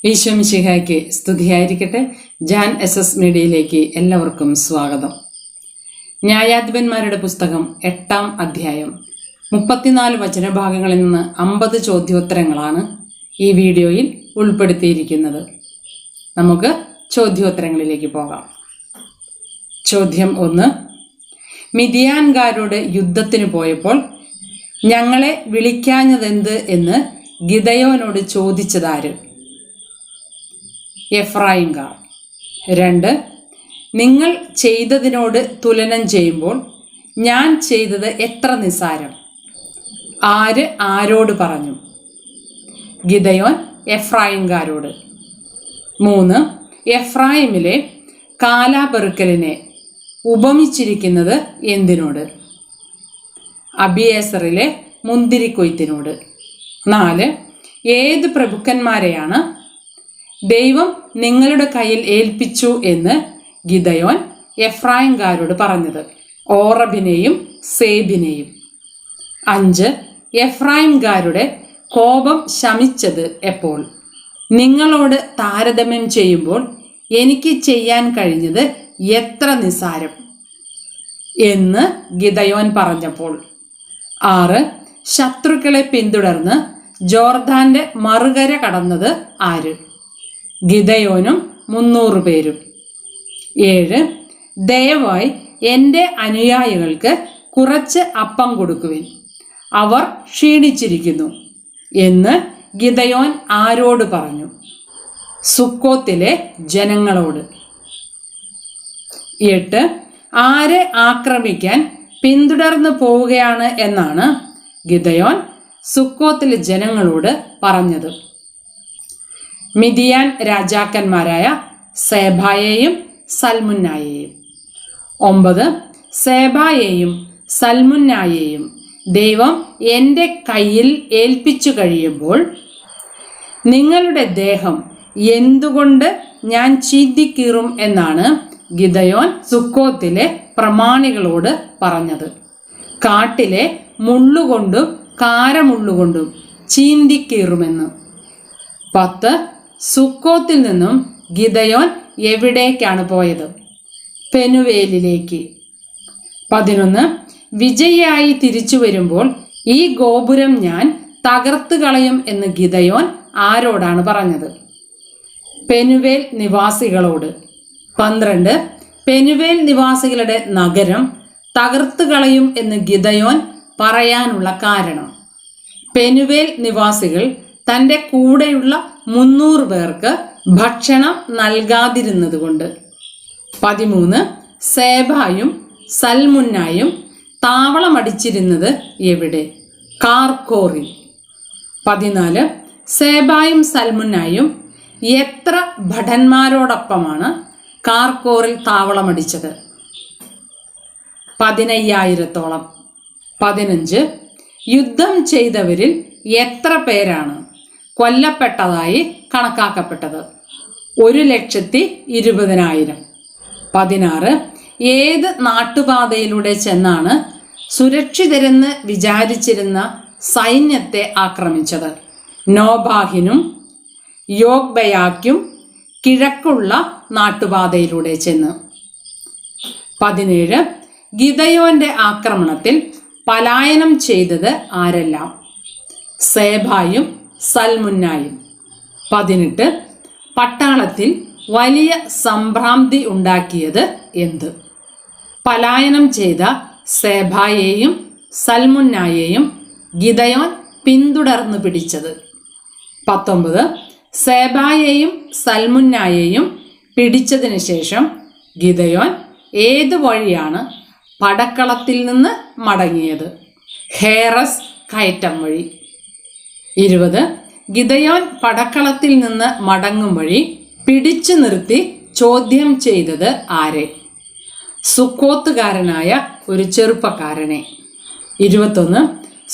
ഈശോ മിശിഹായ്ക്ക് സ്തുതിയായിരിക്കട്ടെ. ജാൻ എസ് മീഡിയയിലേക്ക് എല്ലാവർക്കും സ്വാഗതം. ന്യായാധിപന്മാരുടെ പുസ്തകം 8-ാം അധ്യായം 34 വചനഭാഗങ്ങളിൽ നിന്ന് 50 ചോദ്യോത്തരങ്ങളാണ് ഈ വീഡിയോയിൽ ഉൾപ്പെടുത്തിയിരിക്കുന്നത്. നമുക്ക് ചോദ്യോത്തരങ്ങളിലേക്ക് പോകാം. ചോദ്യം 1. മിദിയാൻകാരോട് യുദ്ധത്തിന് പോയപ്പോൾ ഞങ്ങളെ വിളിക്കാഞ്ഞതെന്ത് എന്ന് ഗിദെയോനോട് ചോദിച്ചതാര്? എഫ്രായിംകാർ. 2. നിങ്ങൾ ചെയ്തതിനോട് തുലനം ചെയ്യുമ്പോൾ ഞാൻ ചെയ്തത് എത്ര നിസ്സാരം? ആര് ആരോട് പറഞ്ഞു? ഗിദെയോൻ എഫ്രായിംകാരോട്. 3. എഫ്രായിമിലെ കാലാപെറുക്കലിനെ ഉപമിച്ചിരിക്കുന്നത് എന്തിനോട്? അബിയേസറിലെ മുന്തിരിക്കൊയ്ത്തിനോട്. 4. ഏത് പ്രഭുക്കന്മാരെയാണ് ദൈവം നിങ്ങളുടെ കയ്യിൽ ഏൽപ്പിച്ചു എന്ന് ഗിദെയോൻ എഫ്രായിംകാരോട് പറഞ്ഞത്? ഓറബിനെയും സേബിനെയും. 5. എഫ്രായിംകാരുടെ കോപം ശമിച്ചത് എപ്പോൾ? നിങ്ങളോട് താരതമ്യം ചെയ്യുമ്പോൾ എനിക്ക് ചെയ്യാൻ കഴിഞ്ഞത് എത്ര നിസ്സാരം എന്ന് ഗിദെയോൻ പറഞ്ഞപ്പോൾ. 6. ശത്രുക്കളെ പിന്തുടർന്ന് ജോർദാന്റെ മറുകര കടന്നത് ആര്? ഗിദെയോനും 300 പേരും. 7. ദയവായി എൻ്റെ അനുയായികൾക്ക് കുറച്ച് അപ്പം കൊടുക്കുവിൻ, അവർ ക്ഷീണിച്ചിരിക്കുന്നു എന്ന് ഗിദെയോൻ ആരോട് പറഞ്ഞു? സുക്കോത്തിലെ ജനങ്ങളോട്. 8. ആരെ ആക്രമിക്കാൻ പിന്തുടർന്നു പോവുകയാണ് എന്നാണ് ഗിദെയോൻ സുക്കോത്തിലെ ജനങ്ങളോട് പറഞ്ഞത്? മിദിയാൻ രാജാക്കന്മാരായ സേബായെയും സൽമുന്നായെയും. 9. സേബായെയും സൽമുന്നായെയും ദൈവം എൻ്റെ കയ്യിൽ ഏൽപ്പിച്ചു കഴിയുമ്പോൾ നിങ്ങളുടെ ദേഹം എന്തുകൊണ്ട് ഞാൻ ചീന്തിക്കീറും എന്നാണ് ഗിദെയോൻ സുക്കോത്തിലെ പ്രമാണികളോട് പറഞ്ഞത്? കാട്ടിലെ മുള്ളുകൊണ്ടും കാരമുള്ളുകൊണ്ടും ചീന്തിക്കീറുമെന്ന്. 10. സുക്കോത്തിൽ നിന്നും ഗിദെയോൻ എവിടേക്കാണ് പോയത്? പെനുവേലിലേക്ക്. 11. വിജയിയായി തിരിച്ചു വരുമ്പോൾ ഈ ഗോപുരം ഞാൻ തകർത്ത് കളയും എന്ന് ഗിദെയോൻ ആരോടാണ് പറഞ്ഞത്? പെനുവേൽ നിവാസികളോട്. 12. പെനുവേൽ നിവാസികളുടെ നഗരം തകർത്ത് കളയും എന്ന് ഗിദെയോൻ പറയാനുള്ള കാരണം? പെനുവേൽ നിവാസികൾ തൻ്റെ കൂടെയുള്ള 300 പേർക്ക് ഭക്ഷണം നൽകാതിരുന്നത് കൊണ്ട്. 13. സേബായും സൽമുന്നായും താവളമടിച്ചിരുന്നത് എവിടെ? കാർക്കോറിൽ. 14. സേബായും സൽമുന്നായും എത്ര ഭടന്മാരോടൊപ്പമാണ് കാർക്കോറിൽ താവളമടിച്ചത്? 15,000-ഓളം. 15. യുദ്ധം ചെയ്തവരിൽ എത്ര പേരാണ് കൊല്ലപ്പെട്ടതായി കണക്കാക്കപ്പെട്ടത്? 1,20,000. 16. ഏത് നാട്ടുപാതയിലൂടെ ചെന്നാണ് സുരക്ഷിതരെന്ന് വിചാരിച്ചിരുന്ന സൈന്യത്തെ ആക്രമിച്ചത്? നോബാഹിനും യോഗ്ബയാക്കും കിഴക്കുള്ള നാട്ടുപാതയിലൂടെ ചെന്ന്. 17. ഗിദെയോന്റെ ആക്രമണത്തിൽ പലായനം ചെയ്തത് ആരെല്ലാം? സേബായും സൽമുന്നായും. 18. പട്ടാളത്തിൽ വലിയ സംഭ്രാന്തി ഉണ്ടാക്കിയത് എന്ത്? പലായനം ചെയ്ത സേബായെയും സൽമുന്നായെയും ഗിദെയോൻ പിന്തുടർന്നു പിടിച്ചത്. 19. സേബായെയും സൽമുന്നായെയും പിടിച്ചതിന് ശേഷം ഗിദെയോൻ ഏത് വഴിയാണ് പടക്കളത്തിൽ നിന്ന് മടങ്ങിയത്? ഹേറസ് കയറ്റം വഴി. 20. ഗിദെയോൻ പടക്കളത്തിൽ നിന്ന് മടങ്ങും വഴി പിടിച്ചു നിർത്തി ചോദ്യം ചെയ്തത് ആരെ? സുക്കോത്തുകാരനായ ഒരു ചെറുപ്പക്കാരനെ. 21.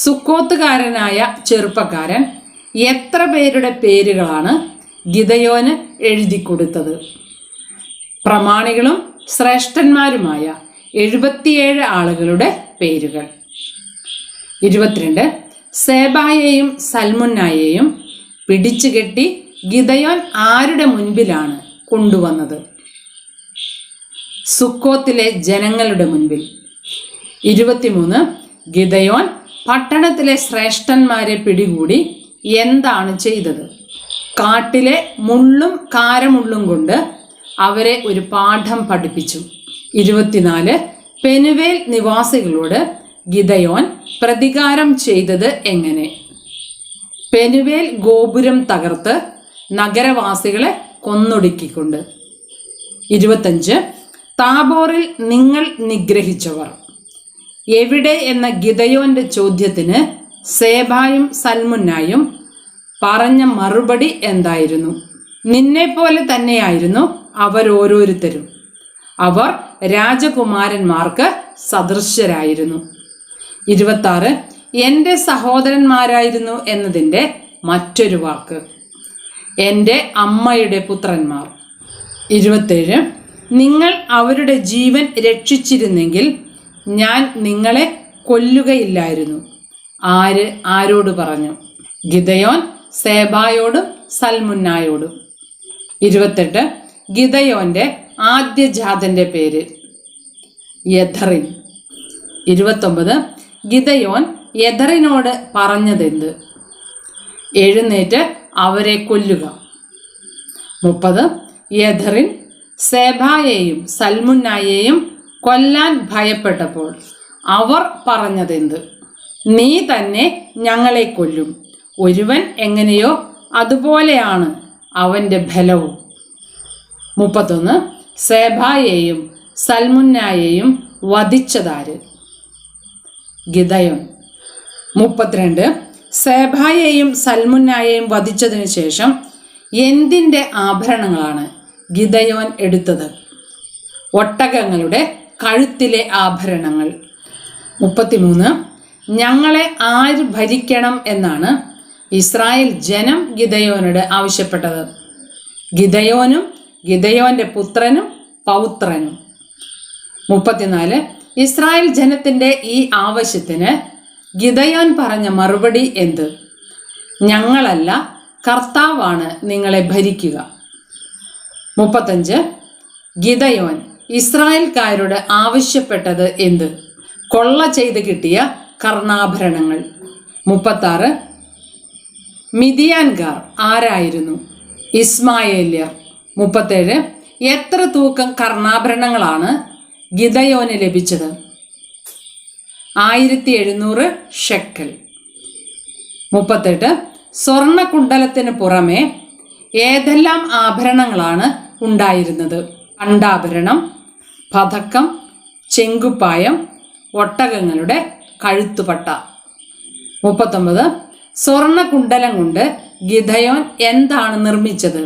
സുക്കോത്തുകാരനായ ചെറുപ്പക്കാരൻ എത്ര പേരുടെ പേരുകളാണ് ഗിദെയോന് എഴുതി കൊടുത്തത്? പ്രമാണികളും ശ്രേഷ്ഠന്മാരുമായ 77 ആളുകളുടെ പേരുകൾ. 22. സേബായെയും സൽമുന്നായെയും പിടിച്ചുകെട്ടി ഗിദെയോൻ ആരുടെ മുൻപിലാണ് കൊണ്ടുവന്നത്? സുക്കോത്തിലെ ജനങ്ങളുടെ മുൻപിൽ. 23 ഗിദെയോൻ പട്ടണത്തിലെ ശ്രേഷ്ഠന്മാരെ പിടികൂടി എന്താണ് ചെയ്തത്? കാട്ടിലെ മുള്ളും കാരമുള്ളും കൊണ്ട് അവരെ ഒരു പാഠം പഠിപ്പിച്ചു. 24 പെനുവേൽ നിവാസികളോട് ഗിദെയോൻ പ്രതികാരം ചെയ്തത് എങ്ങനെ? പെനുവേൽ ഗോപുരം തകർത്ത് നഗരവാസികളെ കൊന്നൊടുക്കിക്കൊണ്ട്. 25 താബോറിൽ നിങ്ങൾ നിഗ്രഹിച്ചവർ എവിടെ എന്ന ഗിദെയോന്റെ ചോദ്യത്തിന് സേബായും സൽമുന്നായും പറഞ്ഞ മറുപടി എന്തായിരുന്നു? നിന്നെപ്പോലെ തന്നെയായിരുന്നു അവരോരോരുത്തരും. അവർ രാജകുമാരന്മാർക്ക് സദൃശ്യരായിരുന്നു. 26 എൻ്റെ സഹോദരന്മാരായിരുന്നു എന്നതിൻ്റെ മറ്റൊരു വാക്ക് എൻ്റെ അമ്മയുടെ പുത്രന്മാർ. 27 നിങ്ങൾ അവരുടെ ജീവൻ രക്ഷിച്ചിരുന്നെങ്കിൽ ഞാൻ നിങ്ങളെ കൊല്ലുകയില്ലായിരുന്നു. ആരോട് പറഞ്ഞു? ഗിദെയോൻ സേബായോടും സൽമുന്നായോടും. 28 ഗിദെയോന്റെ ആദ്യജാതന്റെ പേര് യഥറിൻ. 29 ഗിദെയോൻ യഥറിനോട് പറഞ്ഞതെന്ത്? എഴുന്നേറ്റ് അവരെ കൊല്ലുക. 30 യഥറിൻ സേബായെയും സൽമുന്നായെയും കൊല്ലാൻ ഭയപ്പെട്ടപ്പോൾ അവർ പറഞ്ഞതെന്ത്? നീ തന്നെ ഞങ്ങളെ കൊല്ലും. ഒരുവൻ എങ്ങനെയോ അതുപോലെയാണ് അവൻ്റെ ബലവും. 31 സേബായെയും സൽമുന്നായെയും വധിച്ചതാര്? ഗിദെയോൻ. 32 സേബായെയും സൽമുന്നായെയും വധിച്ചതിനു ശേഷം എന്തിൻ്റെ ആഭരണങ്ങളാണ് ഗിദെയോൻ എടുത്തത്? ഒട്ടകങ്ങളുടെ കഴുത്തിലെ ആഭരണങ്ങൾ. 33 ഞങ്ങളെ ആര് ഭരിക്കണം എന്നാണ് ഇസ്രായേൽ ജനം ഗിദെയോനോട് ആവശ്യപ്പെട്ടത്? ഗിദെയോനും ഗിദെയോന്റെ പുത്രനും പൗത്രനും. 34 ഇസ്രായേൽ ജനത്തിന്റെ ഈ ആവശ്യത്തിന് ഗിദെയോൻ പറഞ്ഞ മറുപടി എന്ത്? ഞങ്ങളല്ല, കർത്താവാണ് നിങ്ങളെ ഭരിക്കുക. 35 ഗിദെയോൻ ഇസ്രായേൽക്കാരോട് ആവശ്യപ്പെട്ടത് എന്ത്? കൊള്ള ചെയ്ത് കിട്ടിയ കർണാഭരണങ്ങൾ. 36 മിദിയാൻകാർ ആരായിരുന്നു? ഇസ്മായേല്യർ. 37 എത്ര തൂക്കം കർണാഭരണങ്ങളാണ് ഗിദെയോന് ലഭിച്ചത്? 1700 ഷെക്കൽ. 38 സ്വർണകുണ്ടലത്തിന് പുറമെ ഏതെല്ലാം ആഭരണങ്ങളാണ് ഉണ്ടായിരുന്നത്? അണ്ടാഭരണം, പതക്കം, ചെങ്കുപ്പായം, ഒട്ടകങ്ങളുടെ കഴുത്തുപട്ട. 39 സ്വർണകുണ്ടലം കൊണ്ട് ഗിദെയോൻ എന്താണ് നിർമ്മിച്ചത്?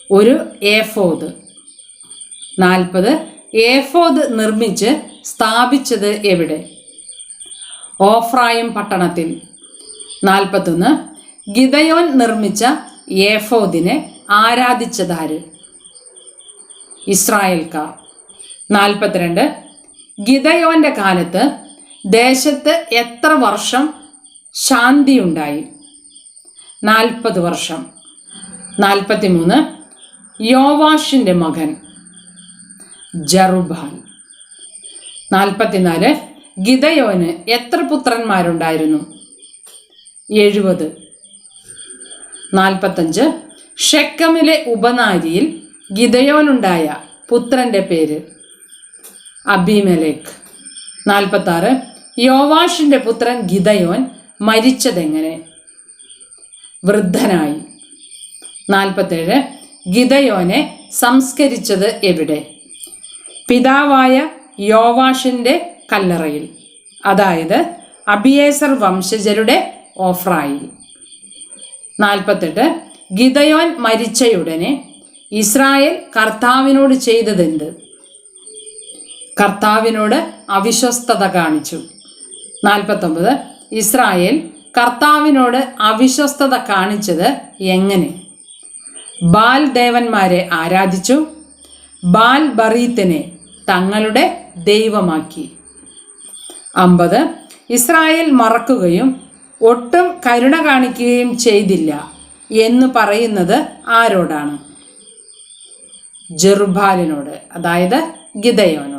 ഒരു ഏഫോദ്. 40 ഏഫോദ് നിർമ്മിച്ച് സ്ഥാപിച്ചത് എവിടെ? ഓഫ്രായിം പട്ടണത്തിൽ. 41 ഗിദെയോൻ നിർമ്മിച്ച ഏഫോദിനെ ആരാധിച്ചതാര്? ഇസ്രായേൽക്കാർ. 42 ഗിദെയോന്റെ കാലത്ത് ദേശത്ത് എത്ര വർഷം ശാന്തിയുണ്ടായി? 40 വർഷം. 43 യോവാഷിന്റെ മകൻ ജറുബാൽ. 44 ഗിദെയോന് എത്ര പുത്രന്മാരുണ്ടായിരുന്നു? 70. 45 ഷെക്കമിലെ ഉപനാരിയിൽ ഗിദെയോനുണ്ടായ പുത്രന്റെ പേര് അബീമേലെക്ക്. 46 യോവാഷിന്റെ പുത്രൻ ഗിദെയോൻ മരിച്ചതെങ്ങനെ? വൃദ്ധനായി. 47 ഗിദെയോനെ സംസ്കരിച്ചത് എവിടെ? പിതാവായ യോവാഷിന്റെ കല്ലറയിൽ, അതായത് അബിയേസർ വംശജരുടെ ഓഫ്രായിൽ. 48 ഗിദെയോൻ മരിച്ചയുടനെ ഇസ്രായേൽ കർത്താവിനോട് ചെയ്തതെന്ത്? കർത്താവിനോട് അവിശ്വസ്തത കാണിച്ചു. 49 ഇസ്രായേൽ കർത്താവിനോട് അവിശ്വസ്തത കാണിച്ചത് എങ്ങനെ? ബാൽ ദേവന്മാരെ ആരാധിച്ചു, ബാൽ ബറീത്തിനെ തങ്ങളുടെ ദൈവമാക്കി. 50 ഇസ്രായേൽ മറക്കുകയും ഒട്ടും കരുണ കാണിക്കുകയും ചെയ്തില്ല എന്ന് പറയുന്നത് ആരോടാണ്? ജെറുബ്ബാലിനോട്, അതായത് ഗിദെയോനോട്.